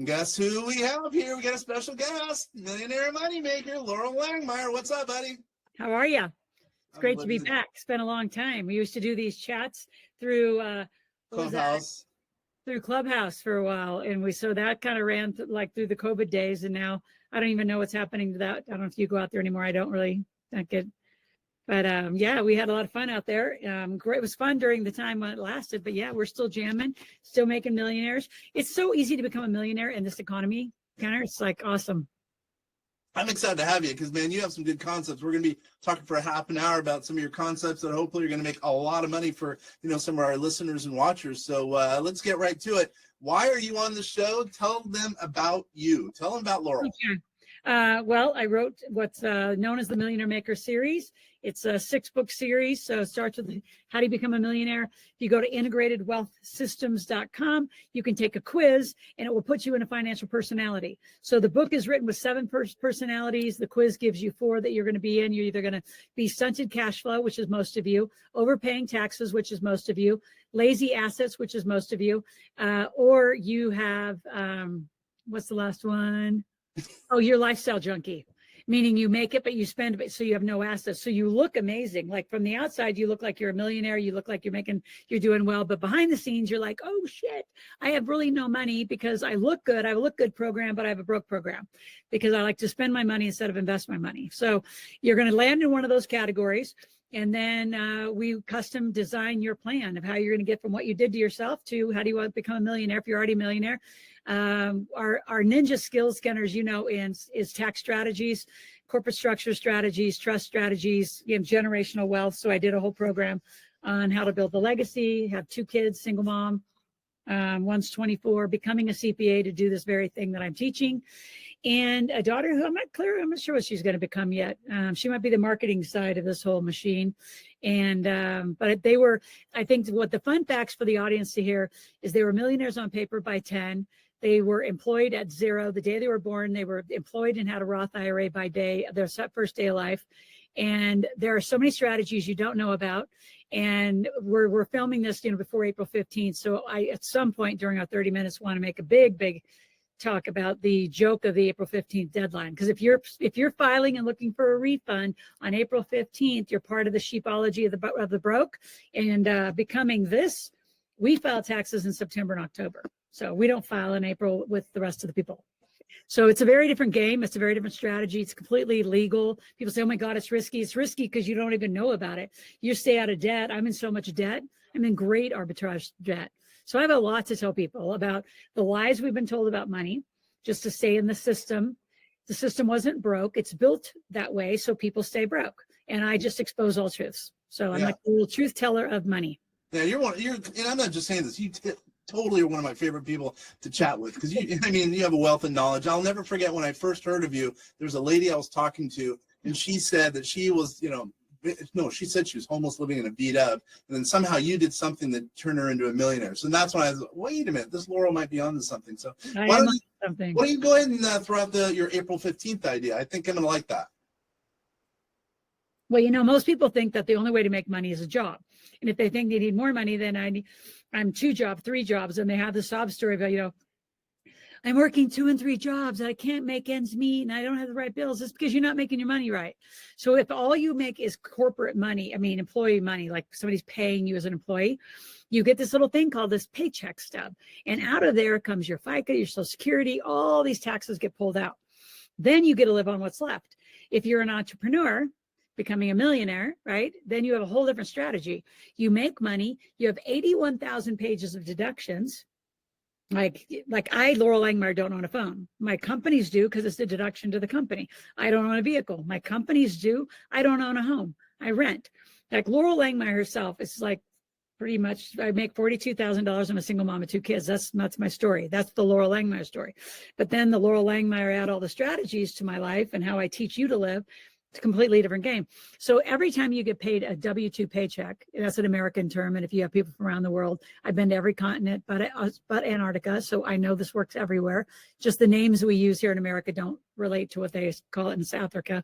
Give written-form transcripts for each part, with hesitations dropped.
Guess who we have here? We got a special guest, millionaire moneymaker, Loral Langemeier. What's up, buddy? How are you? It's great to be back. It's been a long time. We used to do these chats through Clubhouse. Through Clubhouse for a while, and so that kind of ran through the COVID days. And now I don't even know what's happening to that. I don't know if you go out there anymore. I don't really think it. But yeah, we had a lot of fun out there. Great. It was fun during the time when it lasted. But yeah, we're still jamming, still making millionaires. It's so easy to become a millionaire in this economy, Connor. It's like awesome. I'm excited to have you because, man, you have some good concepts. We're going to be talking for a half an hour about some of your concepts that hopefully you're going to make a lot of money for, some of our listeners and watchers. So let's get right to it. Why are you on the show? Tell them about you. Tell them about Loral. Okay. Well, I wrote what's known as the Millionaire Maker series. It's a 6-book series. So it starts with how do you become a millionaire. If you go to integratedwealthsystems.com, you can take a quiz and it will put you in a financial personality. So the book is written with 7 personalities. The quiz gives you 4 that you're going to be in. You're either going to be stunted cash flow, which is most of you, overpaying taxes, which is most of you, lazy assets, which is most of you, or you have, what's the last one? Oh, you're lifestyle junkie, meaning you make it, but you spend it, so you have no assets. So you look amazing. Like from the outside, you look like you're a millionaire. You look like you're doing well. But behind the scenes, you're like, oh shit, I have really no money because I look good. I have a look good program, but I have a broke program because I like to spend my money instead of invest my money. So you're going to land in one of those categories. And then we custom design your plan of how you're going to get from what you did to yourself to how do you want to become a millionaire if you're already a millionaire. Our ninja skills, Kenner, as you know, is tax strategies, corporate structure strategies, trust strategies, generational wealth. So I did a whole program on how to build a legacy, have 2 kids, single mom. One's 24, becoming a CPA to do this very thing that I'm teaching, and a daughter who I'm not sure what she's going to become yet. She might be the marketing side of this whole machine. And, but I think what the fun facts for the audience to hear is they were millionaires on paper by 10. They were employed at 0. The day they were born, they were employed and had a Roth IRA by their first day of life. And there are so many strategies you don't know about. And we're filming this, before April 15th. So I, at some point during our 30 minutes, want to make a big talk about the joke of the April 15th deadline. Because if you're filing and looking for a refund on April 15th, you're part of the sheepology of the broke. And becoming this, we file taxes in September and October. So we don't file in April with the rest of the people. So it's a very different game. It's a very different strategy. It's completely legal. People say, oh my God, it's risky. It's risky because you don't even know about it. You stay out of debt. I'm in so much debt. I'm in great arbitrage debt. So I have a lot to tell people about the lies we've been told about money, just to stay in the system. The system wasn't broke. It's built that way so people stay broke. And I just expose all truths. So I'm like a little truth teller of money. Yeah, and I'm not just saying this. You totally are one of my favorite people to chat with because you have a wealth of knowledge. I'll never forget when I first heard of you. There was a lady I was talking to, and she said that she was, she said she was homeless, living in a beat up, and then somehow you did something that turned her into a millionaire. So that's when I was like, wait a minute, this Loral might be onto something. So why don't you go ahead and throw out your April 15th idea? I think I'm going to like that. Well, most people think that the only way to make money is a job. And if they think they need more money, then I'm 2 jobs, 3 jobs. And they have the sob story about, I'm working 2 and 3 jobs. And I can't make ends meet and I don't have the right bills. It's because you're not making your money right. So if all you make is corporate money, employee money, like somebody's paying you as an employee, you get this little thing called this paycheck stub. And out of there comes your FICA, your Social Security, all these taxes get pulled out. Then you get to live on what's left. If you're an entrepreneur, becoming a millionaire, right? Then you have a whole different strategy. You make money. You have 81,000 pages of deductions. Like I, Loral Langemeier, don't own a phone. My companies do because it's a deduction to the company. I don't own a vehicle. My companies do. I don't own a home. I rent. Like Loral Langemeier herself, it's like pretty much, I make $42,000. I'm a single mom of 2 kids. That's my story. That's the Loral Langemeier story. But then the Loral Langemeier add all the strategies to my life and how I teach you to live. It's a completely different game. So every time you get paid a W-2 paycheck, that's an American term. And if you have people from around the world, I've been to every continent but Antarctica. So I know this works everywhere. Just the names we use here in America don't relate to what they call it in South Africa.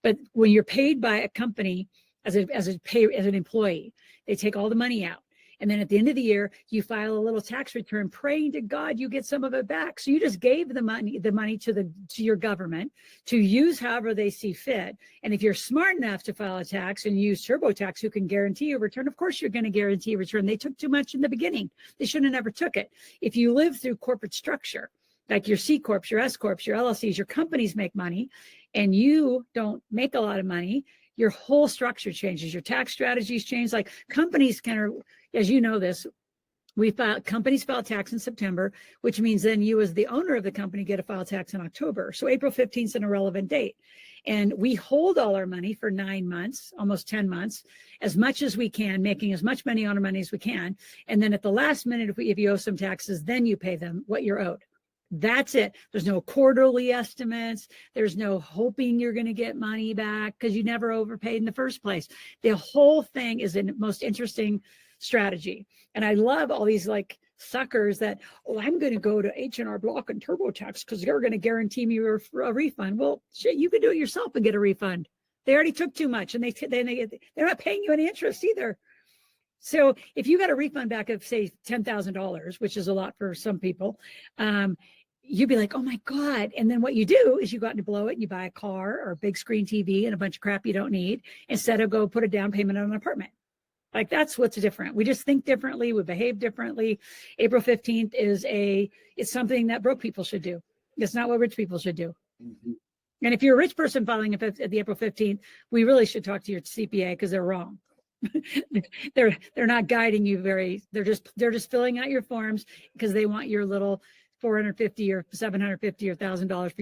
But when you're paid by a company as an employee, they take all the money out. And then at the end of the year, you file a little tax return, praying to God you get some of it back. So you just gave the money to your government to use however they see fit. And if you're smart enough to file a tax and use TurboTax, who can guarantee a return, of course you're going to guarantee a return. They took too much in the beginning. They shouldn't have never took it. If you live through corporate structure, like your C Corps, your S Corps, your LLCs, your companies make money, and you don't make a lot of money, your whole structure changes. Your tax strategies change. Like companies can, as you know this, companies file tax in September, which means then you as the owner of the company get to file tax in October. So April 15th is an irrelevant date. And we hold all our money for 9 months, almost 10 months, as much as we can, making as much money on our money as we can. And then at the last minute, if you owe some taxes, then you pay them what you're owed. That's it. There's no quarterly estimates. There's no hoping you're going to get money back because you never overpaid in the first place. The whole thing is a most interesting strategy. And I love all these like suckers that, oh, I'm going to go to H&R Block and TurboTax because they're going to guarantee me a refund. Well, shit, you can do it yourself and get a refund. They already took too much, and they're not paying you any interest either. So if you got a refund back of say $10,000, which is a lot for some people, you'd be like, oh my God. And then what you do is you go out and blow it and you buy a car or a big screen TV and a bunch of crap you don't need instead of go put a down payment on an apartment. Like that's what's different. We just think differently. We behave differently. April 15th it's something that broke people should do. It's not what rich people should do. Mm-hmm. And if you're a rich person filing at the April 15th, we really should talk to your CPA because they're wrong. They're not guiding you they're just filling out your forms because they want your little $450 or $750 or $1,000 for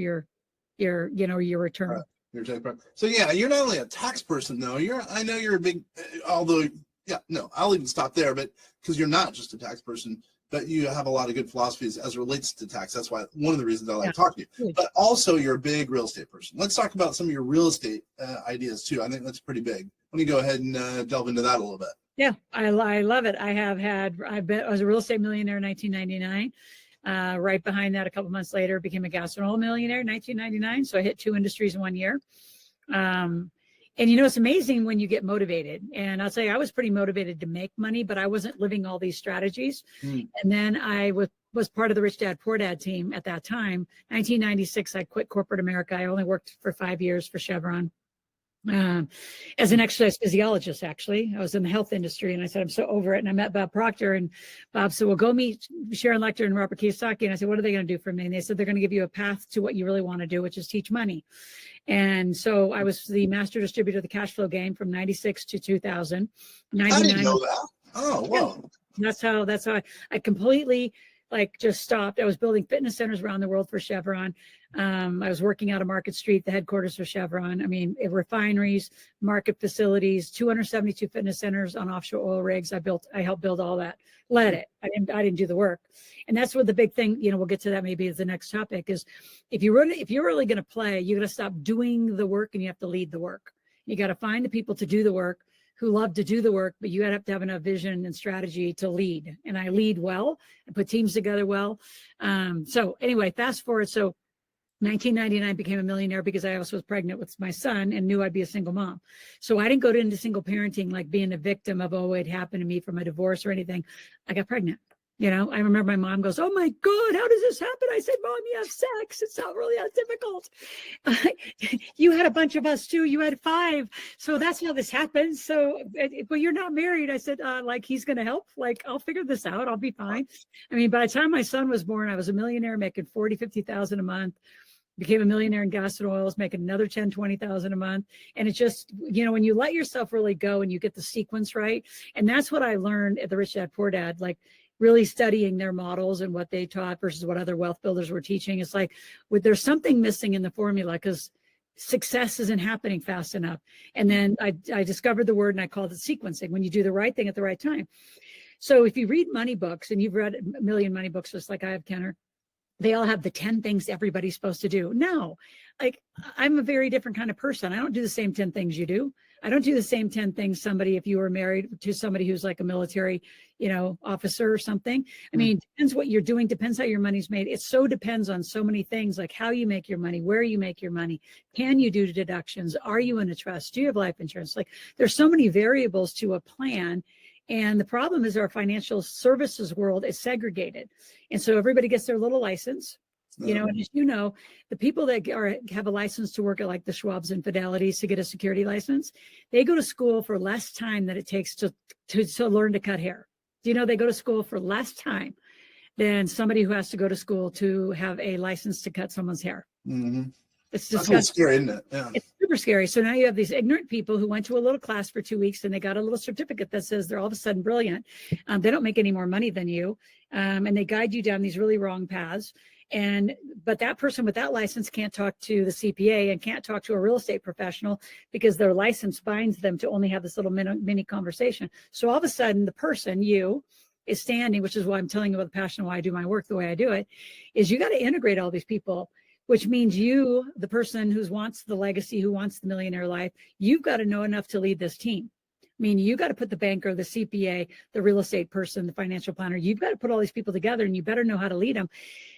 your return. So yeah, you're not only a tax person though. I know you're a big, I'll even stop there, but because you're not just a tax person, but you have a lot of good philosophies as it relates to tax. That's why one of the reasons I like talking to you. But also you're a big real estate person. Let's talk about some of your real estate ideas too. I think that's pretty big. Let me go ahead and delve into that a little bit. Yeah, I love it. I was a real estate millionaire in 1999. Right behind that, a couple months later, became a gas and oil millionaire in 1999. So I hit 2 industries in 1 year. And it's amazing when you get motivated. And I'll say I was pretty motivated to make money, but I wasn't living all these strategies. And then I was part of the Rich Dad Poor Dad team at that time. 1996, I quit corporate America. I only worked for 5 years for Chevron. As an exercise physiologist, actually. I was in the health industry, and I said, I'm so over it. And I met Bob Proctor, and Bob said, well, go meet Sharon Lechter and Robert Kiyosaki. And I said, what are they going to do for me? And they said, they're going to give you a path to what you really want to do, which is teach money. And so I was the master distributor of the cash flow game from 96 to 2000. I didn't know that. Oh, wow. Yeah, that's how I completely just stopped. I was building fitness centers around the world for Chevron. I was working out of Market Street, the headquarters for Chevron. I mean, refineries, market facilities, 272 fitness centers on offshore oil rigs. I helped build all that, led it. I didn't do the work. And that's what the big thing, we'll get to that maybe as the next topic is if you're really going to play, you got to stop doing the work and you have to lead the work. You got to find the people to do the work who love to do the work, but you have to have enough vision and strategy to lead. And I lead well and put teams together well. So anyway, fast forward. So 1999 became a millionaire because I also was pregnant with my son and knew I'd be a single mom. So I didn't go into single parenting, like being a victim of, it happened to me from a divorce or anything. I got pregnant. I remember my mom goes, oh my God, how does this happen? I said, Mom, you have sex. It's not really that difficult. You had a bunch of us too. You had 5. So that's how this happens. So, but you're not married. I said, he's going to help. I'll figure this out. I'll be fine. I mean, by the time my son was born, I was a millionaire making $40,000-$50,000 a month. Became a millionaire in gas and oils, making another $10,000-$20,000 a month. And it's just, when you let yourself really go and you get the sequence right. And that's what I learned at the Rich Dad Poor Dad, really studying their models and what they taught versus what other wealth builders were teaching. It's there's something missing in the formula because success isn't happening fast enough. And then I discovered the word and I called it sequencing, when you do the right thing at the right time. So if you read money books, and you've read a million money books, just like I have, Kenner, they all have the 10 things everybody's supposed to do. No, I'm a very different kind of person. I don't do the same 10 things you do. I don't do the same 10 things if you were married to somebody who's like a military, officer or something. I mean, depends what you're doing, depends how your money's made. It so depends on so many things, like how you make your money, where you make your money. Can you do deductions? Are you in a trust? Do you have life insurance? There's so many variables to a plan. And the problem is our financial services world is segregated. And so everybody gets their little license. You know, and as you know, the people that have a license to work at like the Schwabs and Fidelities to get a security license, they go to school for less time than it takes to learn to cut hair. You know, they go to school for less time than somebody who has to go to school to have a license to cut someone's hair. Mm-hmm. It's disgusting. That's scary, isn't it? Yeah. It's super scary. So now you have these ignorant people who went to a little class for 2 weeks and they got a little certificate that says they're all of a sudden brilliant. They don't make any more money than you. And they guide you down these really wrong paths. But that person with that license can't talk to the CPA and can't talk to a real estate professional because their license binds them to only have this little mini conversation. So all of a sudden the person, you, is standing, which is why I'm telling you about the passion why I do my work the way I do it, is you got to integrate all these people, which means you, the person who wants the legacy, who wants the millionaire life, you've got to know enough to lead this team. I mean, you got to put the banker, the CPA, the real estate person, the financial planner, you've got to put all these people together and you better know how to lead them.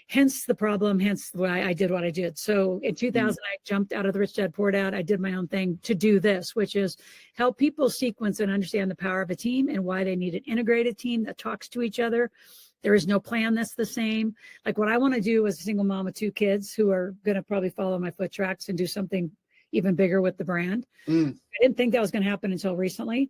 Hence the problem, hence why I did what I did. So in 2000, I jumped out of the Rich Dad Poor Dad. I did my own thing to do this, which is help people sequence and understand the power of a team and why they need an integrated team that talks to each other. There is no plan that's the same. Like what I want to do as a single mom with 2 kids who are going to probably follow my foot tracks and do something even bigger with the brand. I didn't think that was going to happen until recently.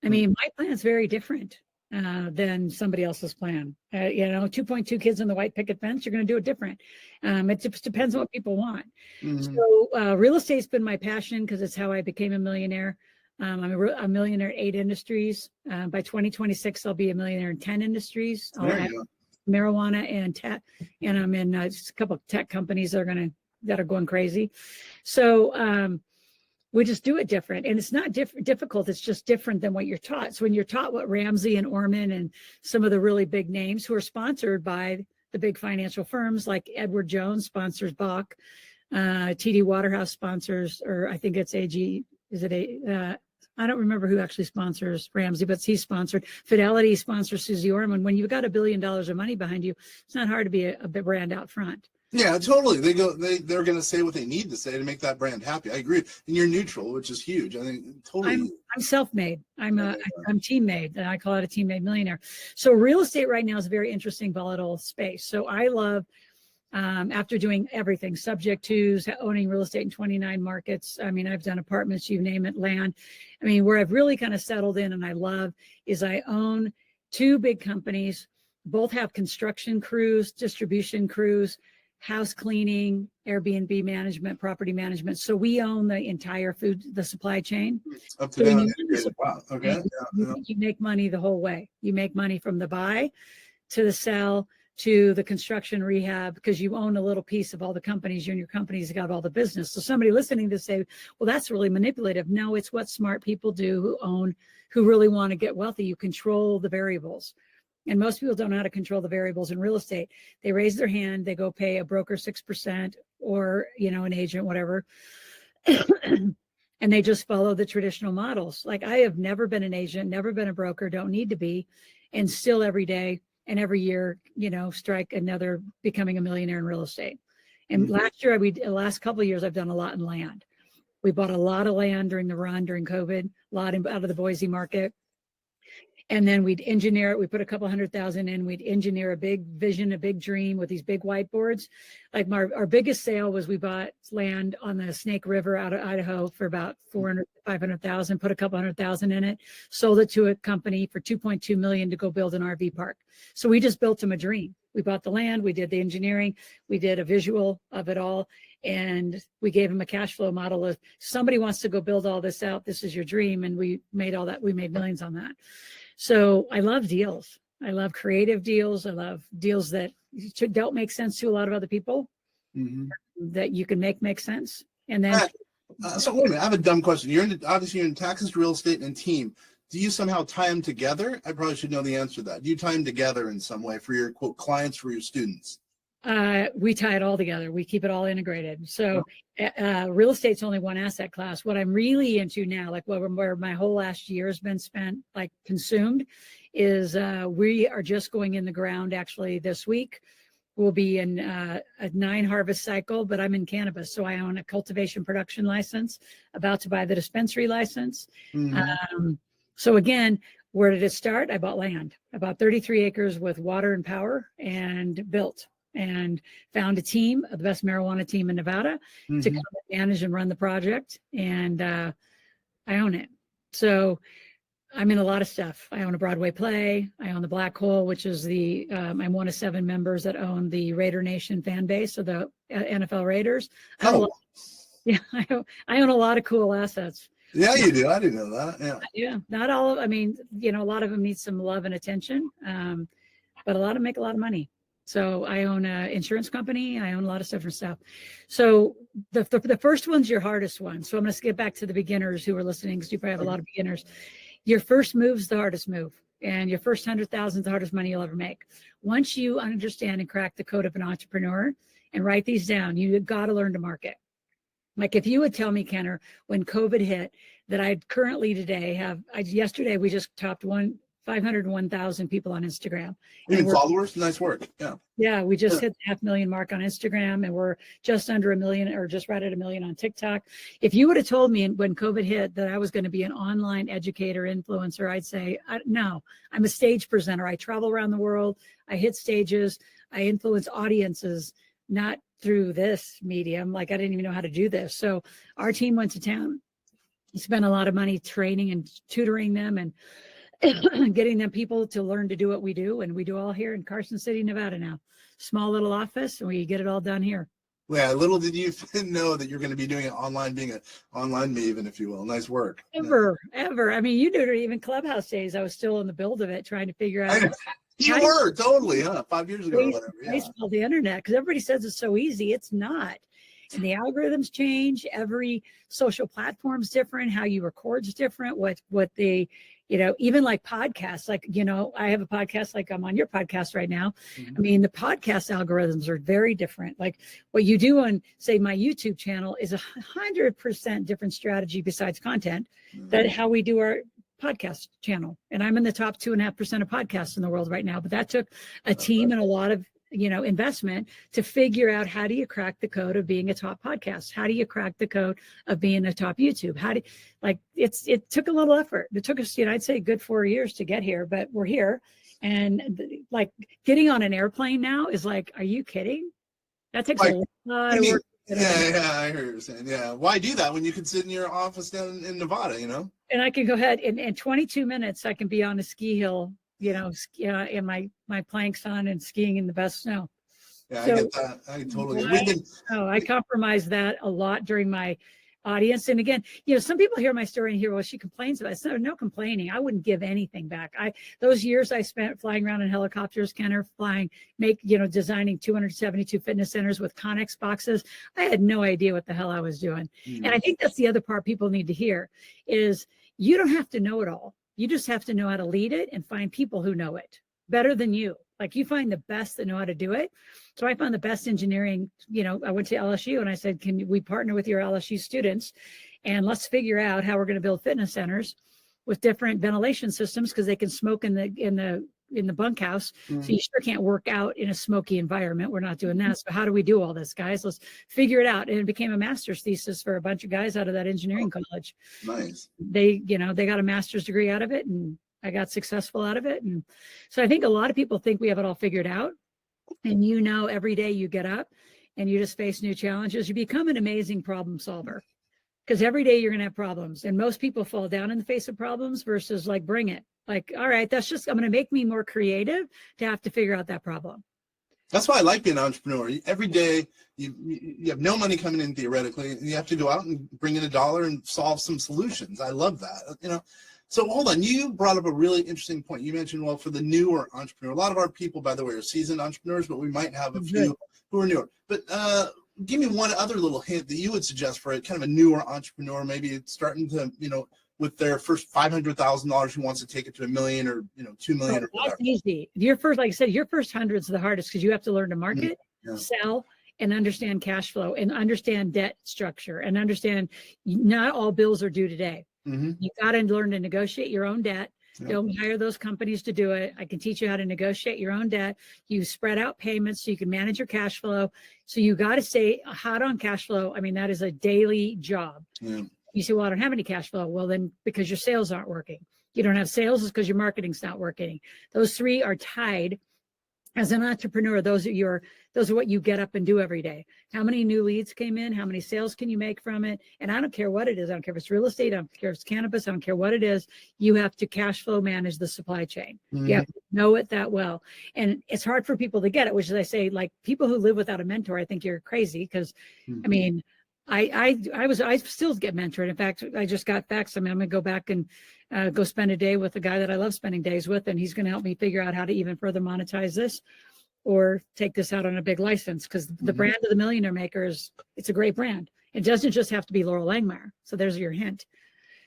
I mean, my plan is very different than somebody else's plan. 2.2 kids on the white picket fence, you're going to do it different. It just depends on what people want. So real estate's been my passion because it's how I became a millionaire. I'm a millionaire in 8 industries. By 2026, I'll be a millionaire in 10 industries. I'll have marijuana and tech, and I'm in just a couple of tech companies that are going crazy. So we just do it different, and it's not difficult. It's just different than what you're taught. So when you're taught what Ramsey and Orman and some of the really big names who are sponsored by the big financial firms like Edward Jones sponsors Bach, TD Waterhouse sponsors, or I think it's AG. Is it I don't remember who actually sponsors Ramsey, but he's sponsored. Fidelity sponsors Susie Orman. When you've got $1 billion of money behind you, it's not hard to be a big brand out front. Yeah, totally. They're going to say what they need to say to make that brand happy. I agree. And you're neutral, which is huge. I think totally. I'm self-made. I'm team-made, and I call it a team-made millionaire. So real estate right now is a very interesting, volatile space. So I love, after doing everything, subject to owning real estate in 29 markets. I mean, I've done apartments, you name it, land. I mean, where I've really kind of settled in and I love is I own 2 big companies. Both have construction crews, distribution crews, house cleaning, Airbnb management, property management. So we own the entire the supply chain. Up to down. Wow. Okay. You make money the whole way. You make money from the buy to the sell to the construction rehab, because you own a little piece of all the companies. You and your company's got all the business. So somebody listening to say, well, that's really manipulative. No, it's what smart people do who really want to get wealthy. You control the variables. And most people don't know how to control the variables in real estate. They raise their hand, they go pay a broker 6% or, an agent, whatever. And they just follow the traditional models. Like I have never been an agent, never been a broker, don't need to be. And still every day and every year, strike another becoming a millionaire in real estate. And the last couple of years, I've done a lot in land. We bought a lot of land during COVID, a lot out of the Boise market. And then we'd engineer it. We put a couple $100,000 in. We'd engineer a big vision, a big dream with these big whiteboards. Like our biggest sale was we bought land on the Snake River out of Idaho for about $500,000, put a couple $100,000 in it, sold it to a company for $2.2 million to go build an RV park. So we just built them a dream. We bought the land, we did the engineering, we did a visual of it all, and we gave them a cash flow model of somebody wants to go build all this out. This is your dream. And we made all that. We made millions on that. So I love deals. I love creative deals. I love deals that don't make sense to a lot of other people, that you can make sense. And then. So wait a minute, I have a dumb question. Obviously you're in taxes, real estate, and team. Do you somehow tie them together? I probably should know the answer to that. Do you tie them together in some way for your quote clients, for your students? We tie it all together. We keep it all integrated. So real estate's only one asset class. What I'm really into now, like where my whole last year has been spent, like consumed, is we are just going in the ground actually this week. We'll be in a 9 harvest cycle, but I'm in cannabis. So I own a cultivation production license, about to buy the dispensary license. So again, where did it start? I bought land. I bought 33 acres with water and power and built and found a team, the best marijuana team in Nevada, to come and manage and run the project. And I own it. So I'm in a lot of stuff. I own a Broadway play. I own the Black Hole, which is I'm one of 7 members that own the Raider Nation fan base, so the NFL Raiders. I own a lot of cool assets. Yeah, you do. I didn't know that. Yeah. Yeah. Not all of, I mean, a lot of them need some love and attention, but a lot of them make a lot of money. So I own an insurance company. I own a lot of different stuff. So the first one's your hardest one. So I'm going to skip back to the beginners who are listening, because you probably have a lot of beginners. Your first move's the hardest move, and your first 100,000 is the hardest money you'll ever make. Once you understand and crack the code of an entrepreneur and write these down, you've got to learn to market. Like if you would tell me, Kenner, when COVID hit, that I'd currently today yesterday we just topped 501,000 people on Instagram. Even followers? Nice work. Yeah. Yeah, we just hit the 500,000 mark on Instagram, and we're just under 1 million, or just right at 1 million on TikTok. If you would have told me when COVID hit that I was going to be an online educator, influencer, I'd say, no, I'm a stage presenter. I travel around the world. I hit stages. I influence audiences, not through this medium. Like I didn't even know how to do this. So our team went to town. We spent a lot of money training and tutoring them and getting them people to learn to do what we do. And we do all here in Carson City, Nevada now. Small little office, and we get it all done here. Yeah, little did you know that you're going to be doing it online, being an online maven, if you will. Nice work. Ever. I mean, you did it even Clubhouse days. I was still in the build of it, trying to figure out. You were, totally, huh? 5 years ago or whatever. Yeah. Baseball, the internet, because everybody says it's so easy. It's not. And the algorithms change. Every social platform's different. How you record's different. What they, even like podcasts, like, I have a podcast, like I'm on your podcast right now. Mm-hmm. I mean, the podcast algorithms are very different. Like what you do on, say, my YouTube channel is 100% different strategy besides content that how we do our podcast channel. And I'm in the top 2.5% of podcasts in the world right now, but that took a team and a lot of investment to figure out, how do you crack the code of being a top podcast? How do you crack the code of being a top YouTube? It took a little effort. It took us, I'd say a good 4 years to get here, but we're here. And like getting on an airplane now is like, are you kidding? That takes a lot of work. Yeah, I hear you're saying. Yeah. Why do that when you can sit in your office down in Nevada, And I can go ahead in 22 minutes, I can be on a ski hill, in my planks on and skiing in the best snow. Yeah, so, I get that. I totally get it. I compromise that a lot during my audience. And again, some people hear my story and hear, well, she complains about it. So no complaining. I wouldn't give anything back. Those years I spent flying around in helicopters, Kenner, designing 272 fitness centers with Connex boxes. I had no idea what the hell I was doing. Mm-hmm. And I think that's the other part people need to hear is you don't have to know it all. You just have to know how to lead it and find people who know it better than you. Like you find the best that know how to do it. So I found the best engineering, I went to LSU and I said, can we partner with your LSU students and let's figure out how we're going to build fitness centers with different ventilation systems, because they can smoke in the bunkhouse. Mm-hmm. So you sure can't work out in a smoky environment. We're not doing that. So how do we do all this, guys? Let's figure it out. And it became a master's thesis for a bunch of guys out of that engineering college. Nice. They got a master's degree out of it, and I got successful out of it. And so I think a lot of people think we have it all figured out. And every day you get up and you just face new challenges. You become an amazing problem solver, because every day you're going to have problems. And most people fall down in the face of problems versus like, bring it. Like, all right, I'm going to make me more creative to have to figure out that problem. That's why I like being an entrepreneur. Every day you have no money coming in theoretically. And you have to go out and bring in $1 and solve some solutions. I love that. So hold on, you brought up a really interesting point. You mentioned, well, for the newer entrepreneur, a lot of our people, by the way, are seasoned entrepreneurs, but we might have a few who are newer. But give me one other little hint that you would suggest for kind of a newer entrepreneur, maybe it's starting to, with their first $500,000 who wants to take it to $1 million or, $2 million. Oh, that's easy. Your first, like I said, your first 100's the hardest, because you have to learn to market, sell, and understand cash flow, and understand debt structure, and understand not all bills are due today. Mm-hmm. You got to learn to negotiate your own debt. Yep. Don't hire those companies to do it. I can teach you how to negotiate your own debt. You spread out payments so you can manage your cash flow. So you got to stay hot on cash flow. I mean, that is a daily job. Yeah. You say, well, I don't have any cash flow. Well, then because your sales aren't working. You don't have sales is because your marketing's not working. Those three are tied. As an entrepreneur, those are what you get up and do every day. How many new leads came in? How many sales can you make from it? And I don't care what it is. I don't care if it's real estate. I don't care if it's cannabis. I don't care what it is. You have to cash flow manage the supply chain. You have to know it that well. And it's hard for people to get it, which is I say, like, people who live without a mentor, I think you're crazy. Because I mean, I still get mentored. In fact, I just got back. So I'm going to go back and go spend a day with a guy that I love spending days with, and he's going to help me figure out how to even further monetize this or take this out on a big license. Because the brand of the Millionaire Maker it's a great brand. It doesn't just have to be Loral Langemeier. So there's your hint.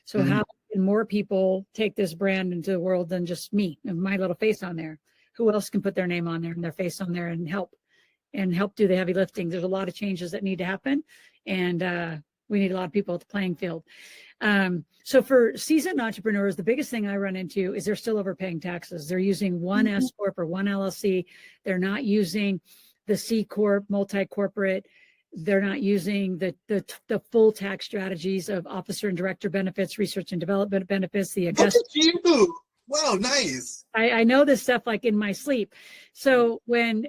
So how can more people take this brand into the world than just me and my little face on there? Who else can put their name on there and their face on there and help do the heavy lifting? There's a lot of changes that need to happen, and we need a lot of people at the playing field. So for seasoned entrepreneurs, the biggest thing I run into is they're still overpaying taxes. They're using one S Corp or one LLC. They're not using the C Corp, multi-corporate. They're not using the full tax strategies of officer and director benefits, research and development benefits, the Look at you. Wow, nice. I know this stuff like in my sleep. So when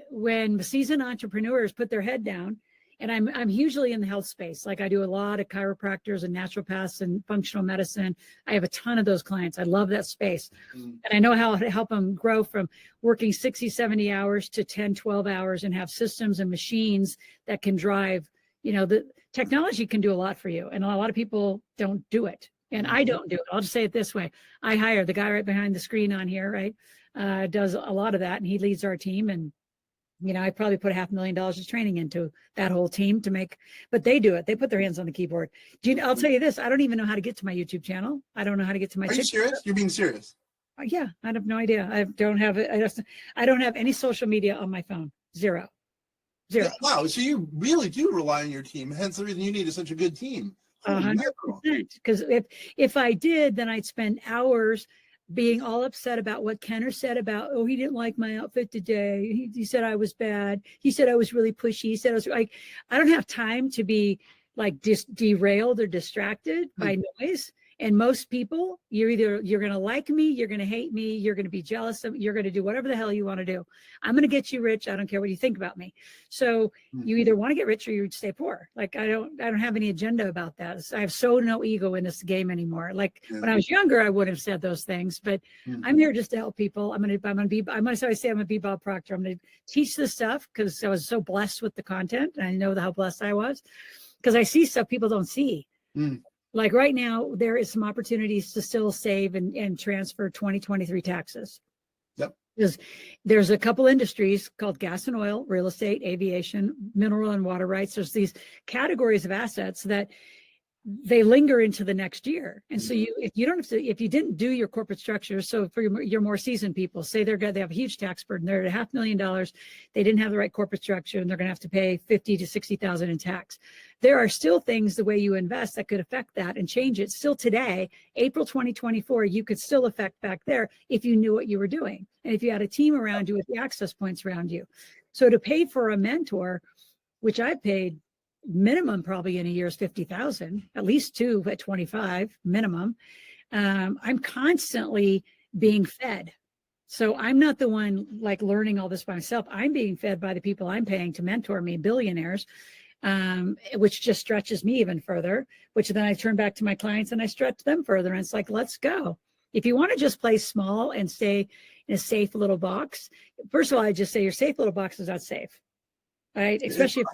seasoned entrepreneurs put their head down, and I'm hugely in the health space, like I do a lot of chiropractors and naturopaths and functional medicine. I have a ton of those clients. I love that space. And I know how to help them grow from working 60, 70 hours to 10, 12 hours and have systems and machines that can drive, the technology can do a lot for you. And a lot of people don't do it. And I don't do it. I'll just say it this way. I hire the guy right behind the screen on here, right? Does a lot of that, and he leads our team. And, I probably put $500,000 of training into that whole team but they do it. They put their hands on the keyboard. I'll tell you this. I don't even know how to get to my YouTube channel. I don't know how to get to my Are you serious? You're being serious? Yeah, I have no idea. I don't have any social media on my phone. Zero. Yeah, wow. So you really do rely on your team. Hence the reason you need such a good team. 100%. Because if I did, then I'd spend hours being all upset about what Kenner said about, oh, he didn't like my outfit today. He said I was bad. He said I was really pushy. He said I was like, I don't have time to be like derailed or distracted by noise. And most people, you're going to like me, you're going to hate me, you're going to be jealous of me, you're going to do whatever the hell you want to do. I'm going to get you rich. I don't care what you think about me. So you either want to get rich or you stay poor. Like I don't have any agenda about that. I have no ego in this game anymore. Like when I was younger, I would have said those things, but I'm here just to help people. I'm going to say I'm a Bob Proctor. I'm going to teach this stuff because I was so blessed with the content. And I know how blessed I was because I see stuff people don't see. Like right now, there is some opportunities to still save and transfer 2023 taxes. Yep. Because there's a couple industries called gas and oil, real estate, aviation, mineral and water rights. There's these categories of assets that they linger into the next year. And so if you didn't do your corporate structure, so for your more seasoned people, say they have a huge tax burden, they're at $500,000, they didn't have the right corporate structure, and they're going to have to pay $50,000 to $60,000 in tax. There are still things the way you invest that could affect that and change it. Still today, April 2024, you could still affect back there if you knew what you were doing. And if you had a team around you with the access points around you. So to pay for a mentor, which I've paid minimum probably in a year is 50,000, at least 2 at 25 minimum. I'm constantly being fed. So I'm not the one like learning all this by myself. I'm being fed by the people I'm paying to mentor me, billionaires, which just stretches me even further, which then I turn back to my clients and I stretch them further. And it's like, let's go. If you want to just play small and stay in a safe little box, first of all, I just say your safe little box is not safe, right? Especially if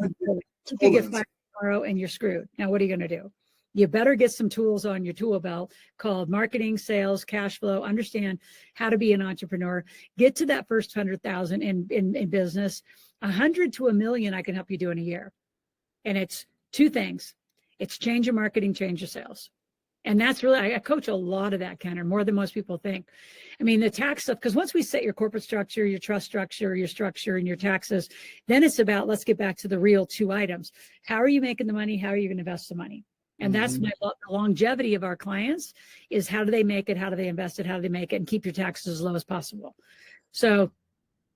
you can get fired tomorrow and you're screwed. Now, what are you going to do? You better get some tools on your tool belt called marketing, sales, cash flow, understand how to be an entrepreneur, get to that first 100,000 in business. 100 to 1 million, I can help you do in a year. And it's 2 things. It's change your marketing, change your sales. And that's really, I coach a lot of that, Kenner, more than most people think. I mean, the tax stuff, because once we set your corporate structure, your trust structure, your structure, and your taxes, then it's about, let's get back to the real 2 items. How are you making the money? How are you going to invest the money? And that's the longevity of our clients is how do they make it? How do they invest it? How do they make it? And keep your taxes as low as possible. So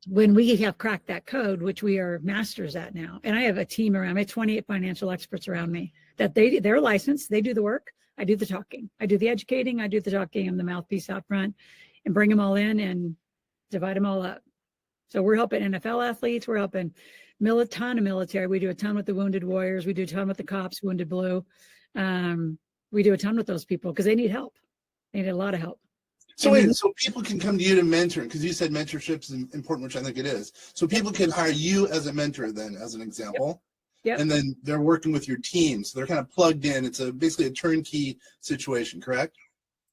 when we have cracked that code, which we are masters at now, and I have a team around me, 28 financial experts around me, that they're licensed, they do the work. I do the talking. I do the educating. I do the talking. I'm the mouthpiece out front and bring them all in and divide them all up. So we're helping NFL athletes. We're helping a ton of military. We do a ton with the wounded warriors. We do a ton with the cops, Wounded Blue. We do a ton with those people because they need help. They need a lot of help. So wait, so people can come to you to mentor, because you said mentorship is important, which I think it is. So people can hire you as a mentor then, as an example. Yep. And then they're working with your team. So they're kind of plugged in. It's basically a turnkey situation, correct?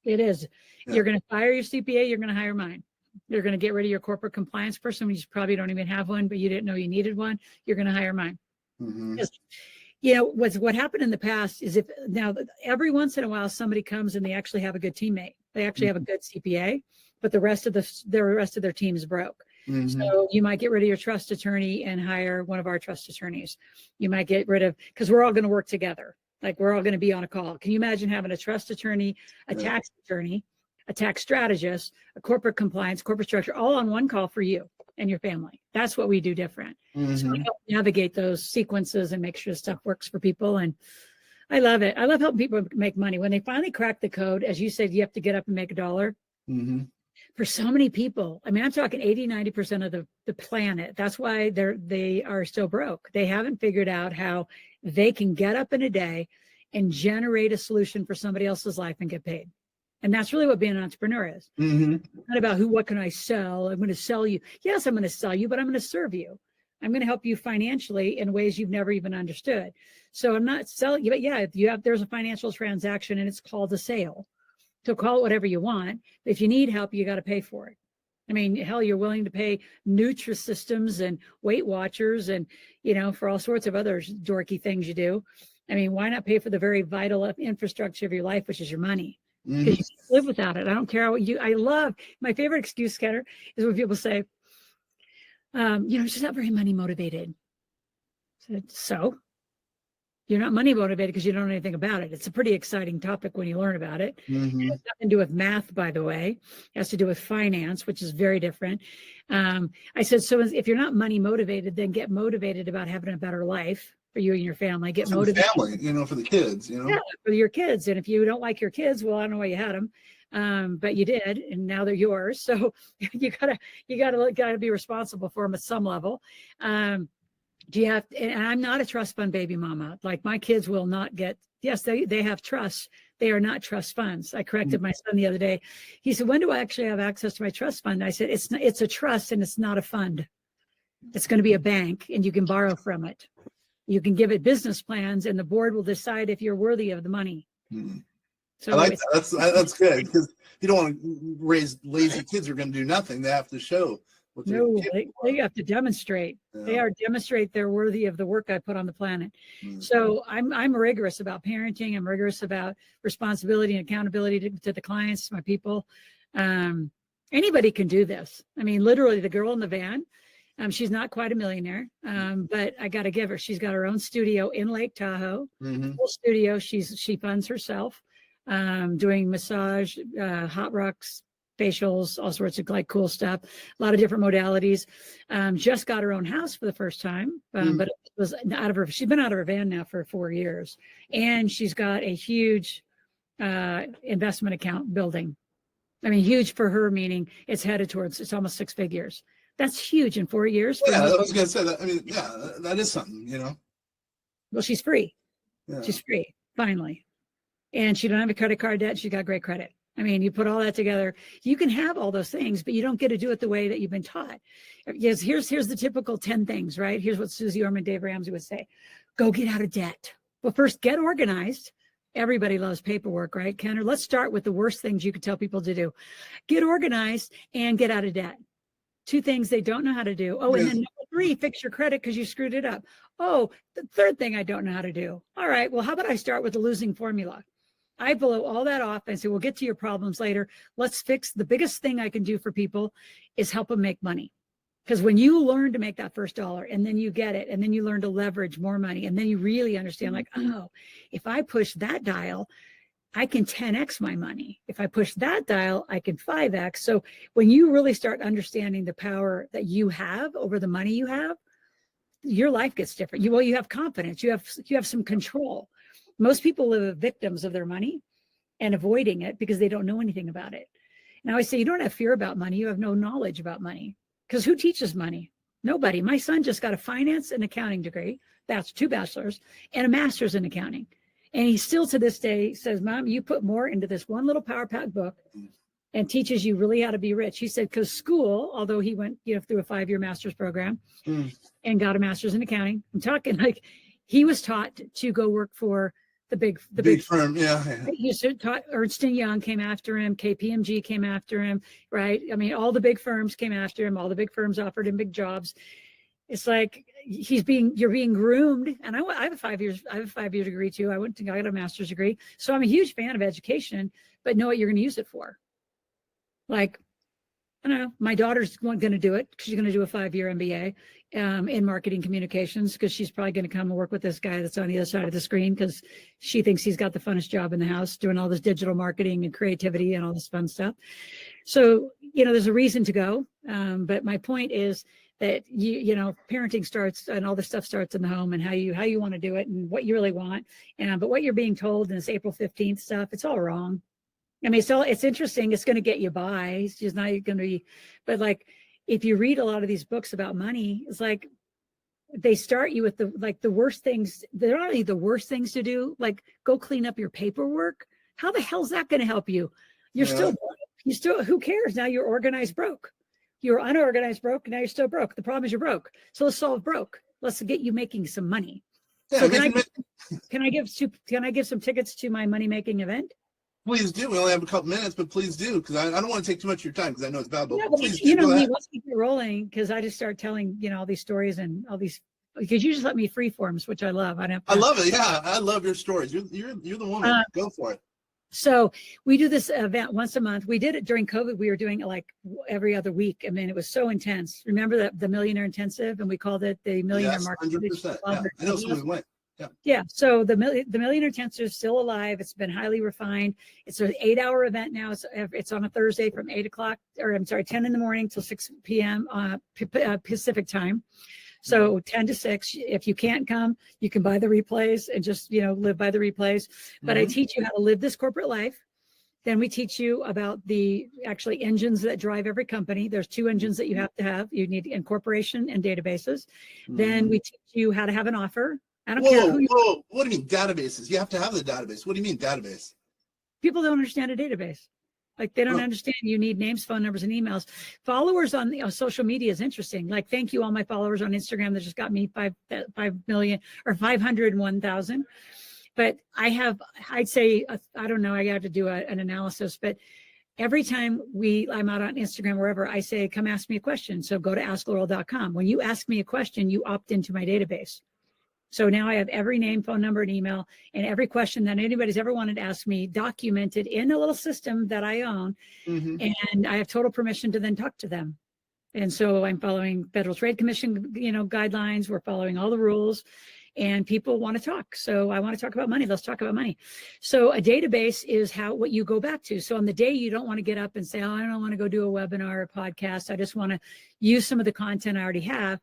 It is. Yeah. You're going to fire your CPA. You're going to hire mine. You're going to get rid of your corporate compliance person. You probably don't even have one, but you didn't know you needed one. You're going to hire mine. Mm-hmm. You know, what happened in the past is now every once in a while somebody comes and they actually have a good teammate. They actually have a good CPA, but the rest of their team is broke. Mm-hmm. So you might get rid of your trust attorney and hire one of our trust attorneys. You might get rid of, because we're all going to work together. Like we're all going to be on a call. Can you imagine having a trust attorney, a tax attorney, a tax strategist, a corporate compliance, corporate structure, all on one call for you and your family? That's what we do different. Mm-hmm. So we help navigate those sequences and make sure stuff works for people. And I love it. I love helping people make money. When they finally crack the code, as you said, you have to get up and make $1. Mm-hmm. For so many people, I mean, I'm talking 80-90% of the planet. That's why they are still broke. They haven't figured out how they can get up in a day and generate a solution for somebody else's life and get paid. And that's really what being an entrepreneur is. Mm-hmm. Not about what can I sell? I'm going to sell you. Yes, I'm going to sell you, but I'm going to serve you. I'm going to help you financially in ways you've never even understood. So I'm not selling you, but yeah, there's a financial transaction and it's called a sale. So call it whatever you want. If you need help, you got to pay for it. I mean, hell, you're willing to pay Nutrisystems and Weight Watchers and, for all sorts of other dorky things you do. I mean, why not pay for the very vital infrastructure of your life, which is your money? Because you can't live without it. I don't care what I love. My favorite excuse, Kenner, is when people say, she's not very money motivated. So you're not money motivated because you don't know anything about it. It's a pretty exciting topic when you learn about it. Mm-hmm. It has nothing to do with math, by the way. It has to do with finance, which is very different. I said, so if you're not money motivated, then get motivated about having a better life for you and your family. Get motivated. Family, for the kids, Yeah, for your kids. And if you don't like your kids, well, I don't know why you had them. But you did, and now they're yours. So you gotta be responsible for them at some level. Do you have, and I'm not a trust fund baby mama. Like my kids will not get, yes, they have trusts. They are not trust funds. I corrected my son the other day. He said, when do I actually have access to my trust fund? I said, it's a trust and it's not a fund. It's going to be a bank and you can borrow from it. You can give it business plans and the board will decide if you're worthy of the money. Mm-hmm. So I like that. That's good, because you don't want to raise lazy kids who are going to do nothing. They have to show. No, they have to demonstrate. Yeah. They are demonstrate they're worthy of the work I put on the planet. Mm-hmm. So I'm rigorous about parenting. I'm rigorous about responsibility and accountability to the clients, my people. Anybody can do this. I mean, literally the girl in the van, she's not quite a millionaire, but I got to give her, she's got her own studio in Lake Tahoe, full studio. She funds herself, doing massage, hot rocks, facials, all sorts of cool stuff, a lot of different modalities. Just got her own house for the first time, but it was she's been out of her van now for 4 years. And she's got a huge investment account building. I mean, huge for her, meaning it's almost 6 figures. That's huge in 4 years. Yeah, I was going to say that. I mean, yeah, that is something, Well, she's free. Yeah. She's free, finally. And she don't have a credit card debt. She's got great credit. I mean, you put all that together, you can have all those things, but you don't get to do it the way that you've been taught. Yes, here's the typical 10 things, right? Here's what Susie Orman, Dave Ramsey would say. Go get out of debt. Well, first, get organized. Everybody loves paperwork, right, Kenner? Let's start with the worst things you could tell people to do. Get organized and get out of debt. 2 things they don't know how to do. Oh, and then number 3, fix your credit because you screwed it up. Oh, the 3rd thing I don't know how to do. All right, well, how about I start with the losing formula? I blow all that off and say, we'll get to your problems later. Let's fix the biggest thing I can do for people is help them make money. Because when you learn to make that first dollar and then you get it and then you learn to leverage more money and then you really understand like, oh, if I push that dial, I can 10x my money. If I push that dial, I can 5x. So when you really start understanding the power that you have over the money you have, your life gets different. You have confidence. You have some control. Most people live victims of their money. and avoiding it because they don't know anything about it. And I always say, you don't have fear about money. You have no knowledge about money, because who teaches money? Nobody. My son just got a finance and accounting degree. That's 2 bachelors and a master's in accounting. And he still to this day says, Mom, you put more into this one little Power Pack book and teaches you really how to be rich. He said, because school, although he went, through a 5-year master's program and got a master's in accounting, I'm talking like he was taught to go work for the big firm. Yeah. He taught, Ernst & Young came after him. KPMG came after him, right? I mean, all the big firms came after him. All the big firms offered him big jobs. It's like you're being groomed. And I have a 5-year degree too. I got a master's degree. So I'm a huge fan of education, but know what you're going to use it for. Like, I don't know, my daughter's going to do it because she's going to do a 5-year MBA in marketing communications, because she's probably going to come and work with this guy that's on the other side of the screen, because she thinks he's got the funnest job in the house doing all this digital marketing and creativity and all this fun stuff. So, there's a reason to go. But my point is that, parenting starts and all this stuff starts in the home, and how you want to do it and what you really want. But what you're being told in this April 15th stuff, it's all wrong. I mean, it's interesting. It's going to get you by. It's just not going to be, but like, if you read a lot of these books about money, it's like they start you with the worst things. They're not only the worst things to do, like go clean up your paperwork. How the hell is that going to help you? You're still, who cares? Now you're organized broke. You're unorganized broke. Now you're still broke. The problem is you're broke. So let's solve broke. Let's get you making some money. Yeah, so can I give some tickets to my money making event? Please do. We only have a couple minutes, but please do, because I don't want to take too much of your time, because I know it's valuable. Yeah, but please once we get rolling, because I just start telling, all these stories and all these, because you just let me free forms, which I love. I love it. Yeah, I love your stories. You're the woman. Go for it. So we do this event once a month. We did it during COVID. We were doing it like every other week. I mean, it was so intense. Remember the Millionaire Intensive, and we called it the Millionaire Market. 100%. Yeah. I know someone who went. Yeah. So the Millionaire Intensive is still alive. It's been highly refined. It's an 8-hour event now. It's on a Thursday from 10 in the morning till 6 p.m. Pacific time. So 10 to 6. If you can't come, you can buy the replays and just, live by the replays. But I teach you how to live this corporate life. Then we teach you about the actually engines that drive every company. There's 2 engines that you have to have. You need incorporation and databases. Then we teach you how to have an offer. I don't care who Whoa. What do you mean databases? You have to have the database. What do you mean database? People don't understand a database. Like they don't understand. You need names, phone numbers, and emails. Followers on social media is interesting. Like, thank you all my followers on Instagram that just got me 5 million or 501,000. But I'd say, I don't know, I have to do an analysis, but every time I'm out on Instagram, wherever, I say, come ask me a question. So go to askloral.com. When you ask me a question, you opt into my database. So now I have every name, phone number, and email, and every question that anybody's ever wanted to ask me documented in a little system that I own. And I have total permission to then talk to them. And so I'm following Federal Trade Commission, guidelines. We're following all the rules, and people want to talk. So I want to talk about money. Let's talk about money. So a database is what you go back to. So on the day you don't want to get up and say, oh, I don't want to go do a webinar or a podcast. I just want to use some of the content I already have.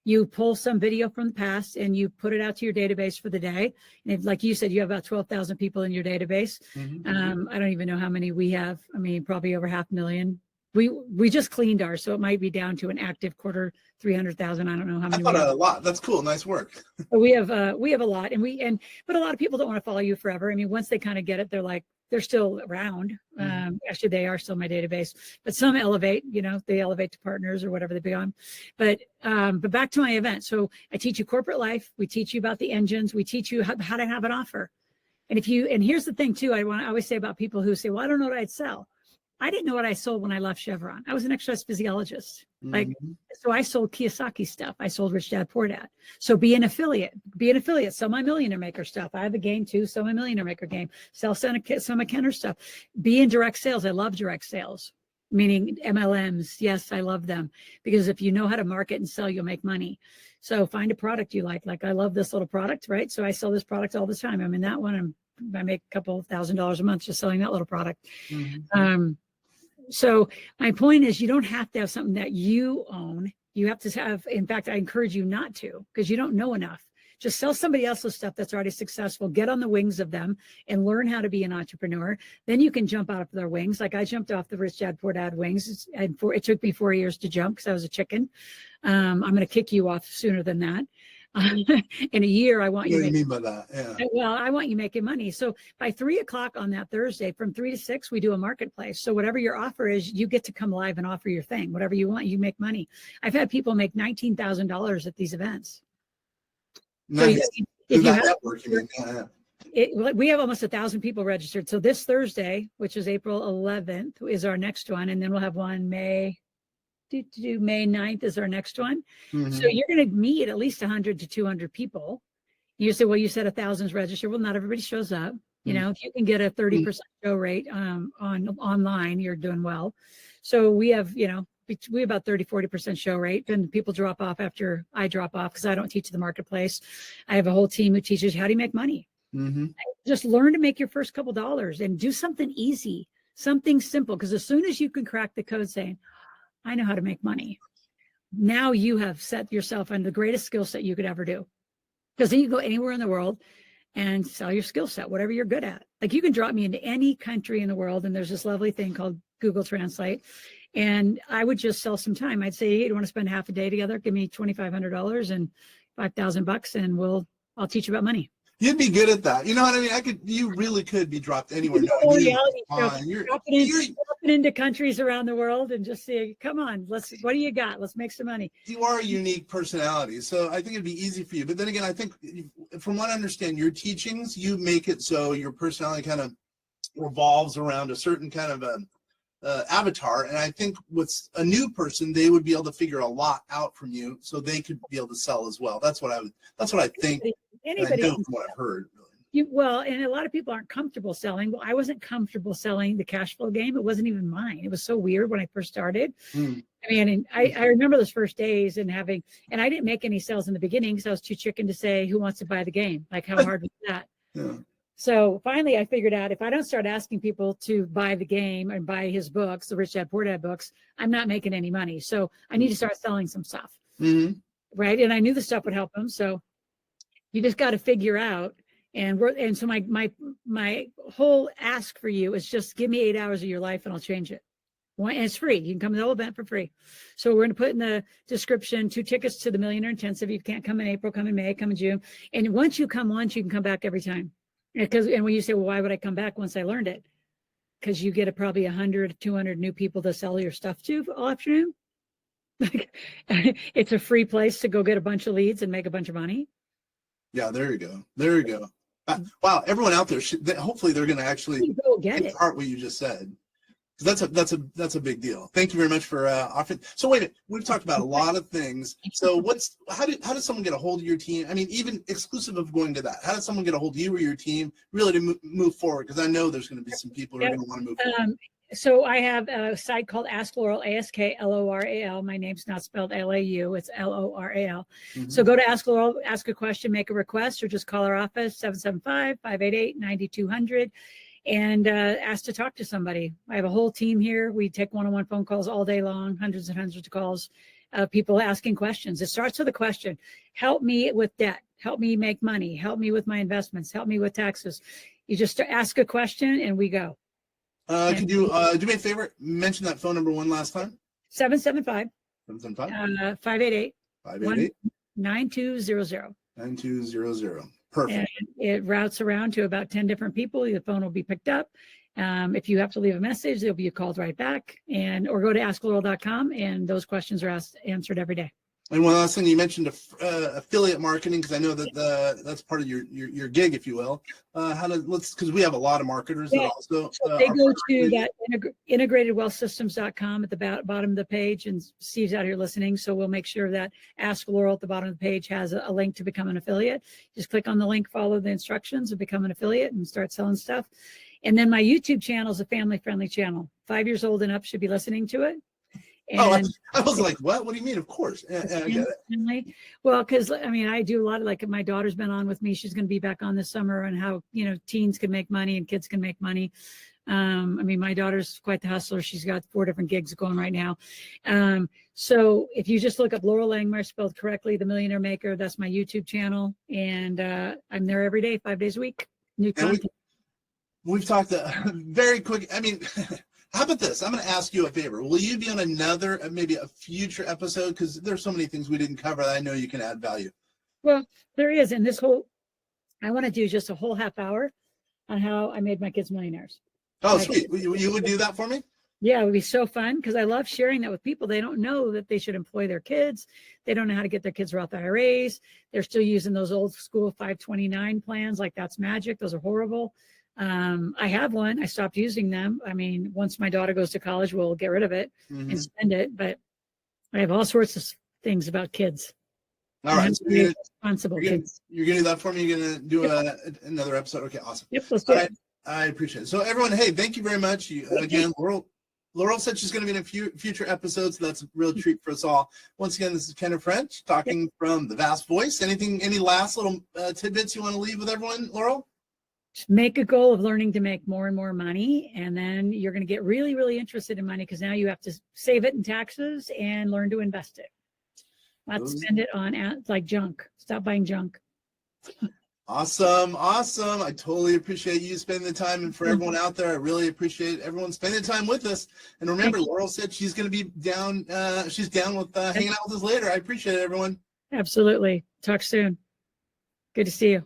You pull some video from the past and you put it out to your database for the day. And like you said, you have about 12,000 people in your database. I don't even know how many we have. I mean, probably over 500,000. We just cleaned ours, so it might be down to an active quarter, 300,000. I don't know how many. I thought a lot. That's cool. Nice work. But we have a lot, but a lot of people don't want to follow you forever. I mean, once they kind of get it, they're still around. Actually, they are still my database, but some elevate, they elevate to partners or whatever they become. But back to my event. So I teach you corporate life. We teach you about the engines. We teach you how to have an offer. And here's the thing too, I always say about people who say, well, I don't know what I'd sell. I didn't know what I sold when I left Chevron. I was an exercise physiologist. So I sold Kiyosaki stuff. I sold Rich Dad Poor Dad. So be an affiliate. Sell my Millionaire Maker stuff. I have a game too. Sell my Millionaire Maker game. Sell some of Kenner's stuff. Be in direct sales. I love direct sales, meaning MLMs. Yes, I love them, because if you know how to market and sell, you'll make money. So find a product you like. Like I love this little product, right? So I sell this product all the time. I'm in that one. I make a couple $1,000s a month just selling that little product. So my point is, you don't have to have something that you own. You have to have, in fact, I encourage you not to, because you don't know enough. Just sell somebody else's stuff that's already successful, get on the wings of them and learn how to be an entrepreneur. Then you can jump out of their wings. Like I jumped off the Rich Dad Poor Dad wings. And it took me 4 years to jump because I was a chicken. I'm going to kick you off sooner than that. In a year, I want you. What do you mean by that? Yeah. Well, I want you making money. So by 3 o'clock on that Thursday, from 3 to 6, we do a marketplace. So whatever your offer is, you get to come live and offer your thing. Whatever you want, you make money. I've had people make $19,000 at these events. Nice. So if you have, networking, we have almost 1,000 people registered. So this Thursday, which is April 11th, is our next one, and then we'll have one May 9th is our next one. Mm-hmm. So you're going to meet at least 100 to 200 people. You say, well, you said 1,000's registered. Well, not everybody shows up. You know, if you can get a 30% show rate on online, you're doing well. So we have, we have about 30-40% show rate, and people drop off after I drop off because I don't teach the marketplace. I have a whole team who teaches you how do you make money. Mm-hmm. Just learn to make your first couple dollars and do something easy, something simple. Because as soon as you can crack the code saying, I know how to make money, now you have set yourself on the greatest skill set you could ever do. Because then you go anywhere in the world and sell your skill set, whatever you're good at. Like you can drop me into any country in the world, and there's this lovely thing called Google Translate. And I would just sell some time. I'd say, hey, do you want to spend half a day together? Give me $2,500 and $5,000, and I'll teach you about money. You'd be good at that. You know what I mean? You really could be dropped anywhere. Dropping into countries around the world and just say, come on, what do you got? Let's make some money. You are a unique personality. So I think it'd be easy for you. But then again, I think from what I understand, your teachings, you make it so your personality kind of revolves around a certain kind of avatar. And I think what's a new person, they would be able to figure a lot out from you so they could be able to sell as well. That's what I think. Anybody, I know from what I've heard. And a lot of people aren't comfortable selling. Well, I wasn't comfortable selling the cash flow game. It wasn't even mine. It was so weird when I first started. I mean, I remember those first days and I didn't make any sales in the beginning because I was too chicken to say, who wants to buy the game? Like, how hard was that? Yeah. So finally I figured out if I don't start asking people to buy the game and buy his books, the Rich Dad Poor Dad books, I'm not making any money. So I need to start selling some stuff. Mm-hmm. Right. And I knew the stuff would help them. So you just got to figure out. And so my whole ask for you is just give me 8 hours of your life and I'll change it. And it's free. You can come to the whole event for free. So we're going to put in the description 2 tickets to the Millionaire Intensive. You can't come in April, come in May, come in June. And once you come once, you can come back every time. And when you say, well, why would I come back once I learned it? Because you get probably 100, 200 new people to sell your stuff to all afternoon. It's a free place to go get a bunch of leads and make a bunch of money. Yeah, there you go. There you go. Wow, everyone out there, hopefully they're going to actually get part what you just said. That's a big deal. Thank you very much for offering. So wait a minute, we've talked about a lot of things. So how does someone get a hold of your team? I mean, even exclusive of going to that, how does someone get a hold of you or your team really to move forward? Because I know there's going to be some people who are going to want to move forward. So I have a site called Ask Loral, ASKLORAL. My name's not spelled LAU, it's LORAL. Mm-hmm. So go to Ask Loral, ask a question, make a request, or just call our office, 775-588-9200, and ask to talk to somebody. I have a whole team here. We take one-on-one phone calls all day long, hundreds and hundreds of calls, people asking questions. It starts with a question. Help me with debt. Help me make money. Help me with my investments. Help me with taxes. You just ask a question and we go. Could you do me a favor? Mention that phone number one last time. 775 588 9200. 9200. Perfect. And it routes around to about 10 different people. The phone will be picked up. If you have to leave a message, there'll be called right back. Or go to askloral.com, and those questions are answered every day. And one last thing, you mentioned affiliate marketing, because I know that that's part of your gig, if you will. Because we have a lot of marketers that also. So they go to that integratedwealthsystems.com at the bottom of the page, and Steve's out here listening, so we'll make sure that Ask Loral at the bottom of the page has a link to become an affiliate. Just click on the link, follow the instructions, and become an affiliate and start selling stuff. And then my YouTube channel is a family-friendly channel. 5 years old and up should be listening to it. And I was like, what? What do you mean? Of course. I get it. Well, because I do a lot of, like, my daughter's been on with me. She's going to be back on this summer on how, teens can make money and kids can make money. I mean, my daughter's quite the hustler. She's got 4 different gigs going right now. So if you just look up Loral Langemeier spelled correctly, the Millionaire Maker, that's my YouTube channel. And I'm there every day, 5 days a week. New content. We've talked very quick. I mean, how about this? I'm going to ask you a favor. Will you be on another, maybe a future episode? Because there's so many things we didn't cover that I know you can add value. Well, there is. And I want to do just a whole half hour on how I made my kids millionaires. Oh, sweet. You would do that for me? Yeah, it would be so fun because I love sharing that with people. They don't know that they should employ their kids. They don't know how to get their kids Roth IRAs. They're still using those old school 529 plans. Like, that's magic. Those are horrible. I have one. I stopped using them. I mean, once my daughter goes to college, we'll get rid of it and spend it. But I have all sorts of things about kids. All right. So responsible kids. You're going to do that for me? You're going to do another episode? Okay, awesome. Yep, let's do it. I appreciate it. So everyone, hey, thank you very much. Again, Loral said she's going to be in a future episodes. So that's a real treat for us all. Once again, this is Ken French talking from the Vast Voice. Any last little tidbits you want to leave with everyone, Loral? Make a goal of learning to make more and more money, and then you're going to get really, really interested in money because now you have to save it in taxes and learn to invest it. Not spend it on like junk. Stop buying junk. Awesome. I totally appreciate you spending the time, and for everyone out there, I really appreciate everyone spending time with us. And remember, Loral said she's going to be down. She's down with hanging out with us later. I appreciate it, everyone. Absolutely. Talk soon. Good to see you.